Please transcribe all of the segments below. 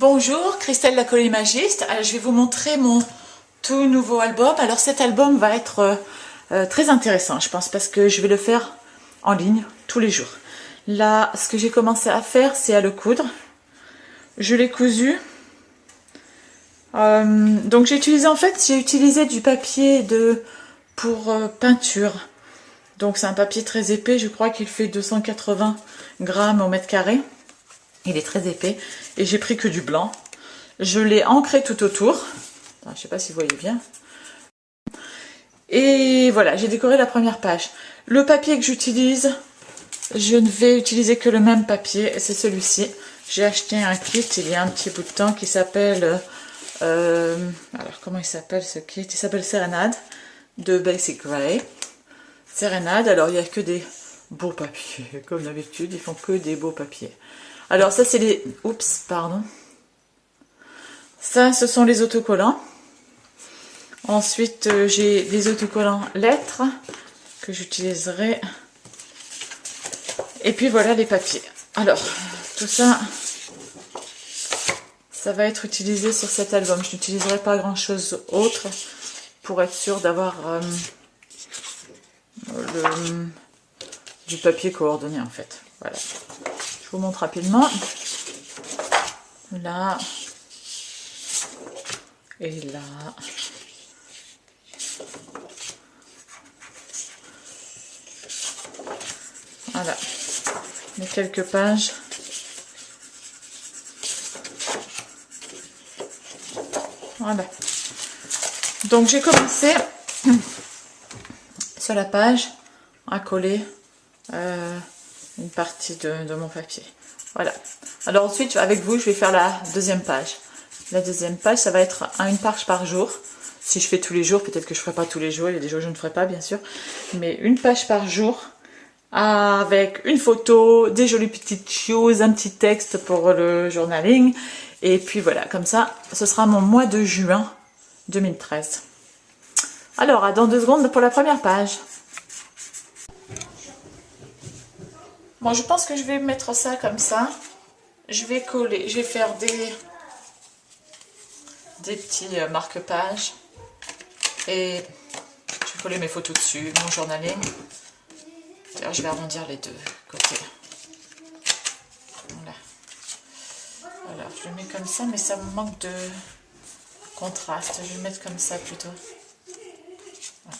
Bonjour, Christelle la Colimagiste. Alors, je vais vous montrer mon tout nouveau album. Alors cet album va être très intéressant, je pense, parce que je vais le faire en ligne tous les jours. Là, ce que j'ai commencé à faire, c'est à le coudre. Je l'ai cousu. Donc j'ai utilisé du papier pour peinture. Donc c'est un papier très épais, je crois qu'il fait 280 grammes au mètre carré. Il est très épais et j'ai pris que du blanc. Je l'ai ancré tout autour. Attends, je ne sais pas si vous voyez bien. Et voilà, j'ai décoré la première page. Le papier que j'utilise, je ne vais utiliser que le même papier, c'est celui-ci. J'ai acheté un kit il y a un petit bout de temps qui s'appelle... alors comment il s'appelle ce kit? Il s'appelle Serenade de Basic Grey. Serenade, alors il n'y a que des beaux papiers, comme d'habitude, ils font que des beaux papiers. Alors ça c'est les... Oups, pardon. Ça ce sont les autocollants. Ensuite j'ai les autocollants lettres que j'utiliserai. Et puis voilà les papiers. Alors tout ça, ça va être utilisé sur cet album. Je n'utiliserai pas grand chose autre pour être sûr d'avoir du papier coordonné en fait. Voilà. Je vous montre rapidement. Là. Et là. Voilà. Les quelques pages. Voilà. Donc j'ai commencé sur la page à coller une partie de mon papier. Voilà. Alors ensuite, avec vous, je vais faire la deuxième page. La deuxième page, ça va être une page par jour. Si je fais tous les jours, peut-être que je ne ferai pas tous les jours. Il y a des jours où je ne ferai pas, bien sûr. Mais une page par jour avec une photo, des jolies petites choses, un petit texte pour le journaling. Et puis voilà, comme ça, ce sera mon mois de juin 2013. Alors, à dans 2 secondes pour la première page. Bon, je pense que je vais mettre ça comme ça. Je vais coller, je vais faire des petits marque-pages. Et je vais coller mes photos dessus, mon journaling. D'ailleurs, je vais arrondir les deux côtés. Voilà. Alors, je le mets comme ça, mais ça me manque de contraste. Je vais le mettre comme ça plutôt. Voilà.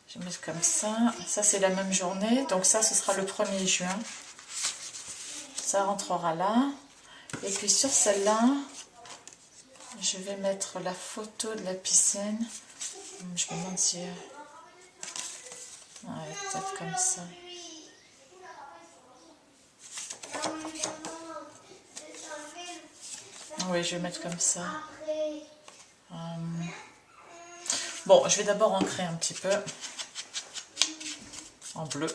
Je vais mettre comme ça. Ça, c'est la même journée. Donc ça, ce sera le 1er juin. Ça rentrera là. Et puis sur celle-là, je vais mettre la photo de la piscine. Je me demande si... ouais, peut-être comme ça. Oui, je vais mettre comme ça. Bon, je vais d'abord ancrer un petit peu en bleu.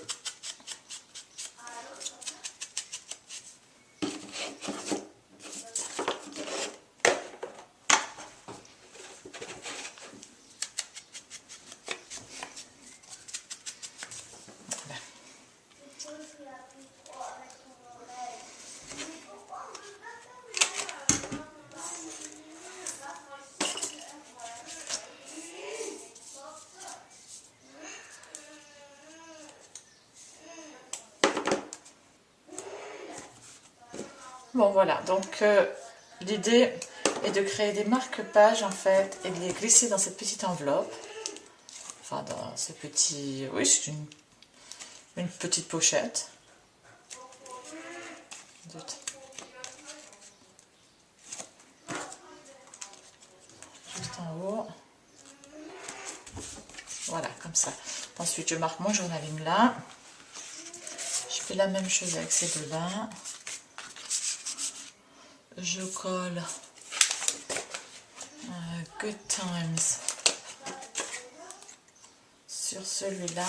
Bon voilà, donc l'idée est de créer des marque-pages en fait et de les glisser dans cette petite enveloppe. Enfin dans ce petit... oui, c'est une petite pochette. Juste en haut. Voilà, comme ça. Ensuite, je marque mon journaling là. Je fais la même chose avec ces deux-là. Je colle Good Times sur celui-là.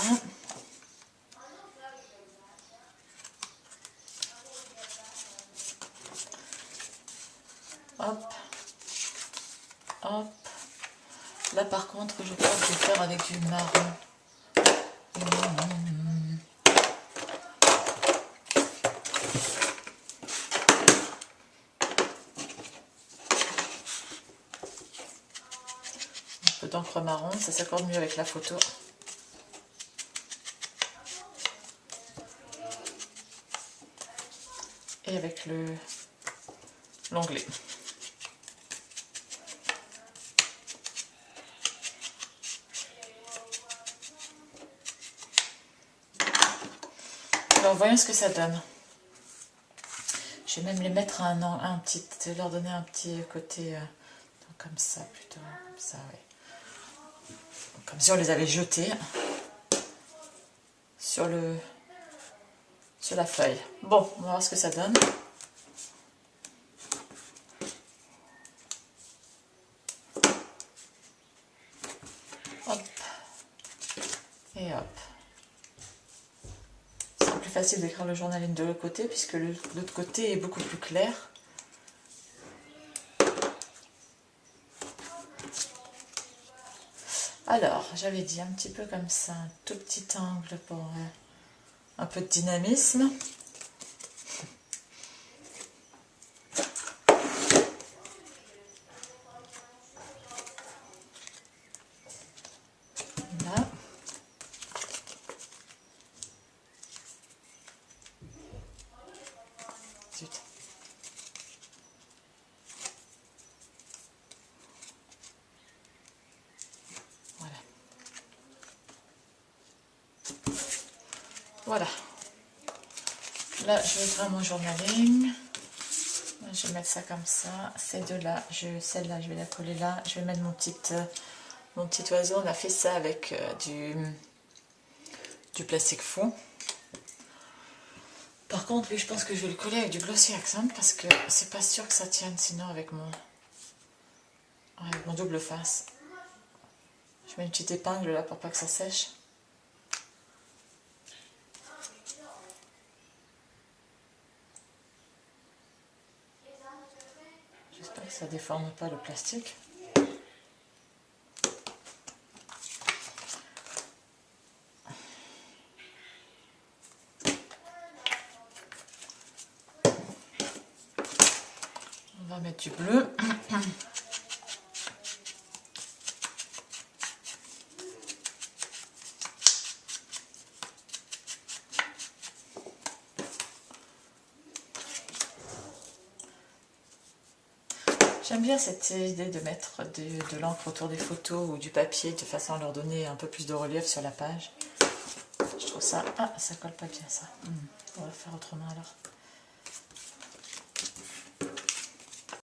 Hop, hop. Là par contre, je crois que je vais faire avec du marron. d'encre marron, ça s'accorde mieux avec la photo. Et avec l'onglet. Alors voyons ce que ça donne. Je vais même les mettre à un petit, leur donner un petit côté comme ça plutôt, comme ça, oui. Comme si on les avait jetés sur la feuille. Bon, on va voir ce que ça donne. Hop. Et hop. C'est plus facile d'écrire le journaling de l'autre côté puisque l'autre côté est beaucoup plus clair. Alors, j'avais dit un petit peu comme ça, un tout petit angle pour un peu de dynamisme. Là. Zut. Voilà. Voilà. Là, je vais faire mon journaling. Je vais mettre ça comme ça. Ces deux-là, celle-là, je vais la coller là. Je vais mettre mon petit oiseau. On a fait ça avec du plastique fond. Par contre, lui, je pense que je vais le coller avec du Glossy Accent parce que c'est pas sûr que ça tienne sinon avec mon double face. Je mets une petite épingle là pour pas que ça sèche. J'espère que ça déforme pas le plastique. On va mettre du bleu. J'aime bien cette idée de mettre de l'encre autour des photos ou du papier de façon à leur donner un peu plus de relief sur la page. Je trouve ça... Ah, ça colle pas bien ça. On va faire autrement alors.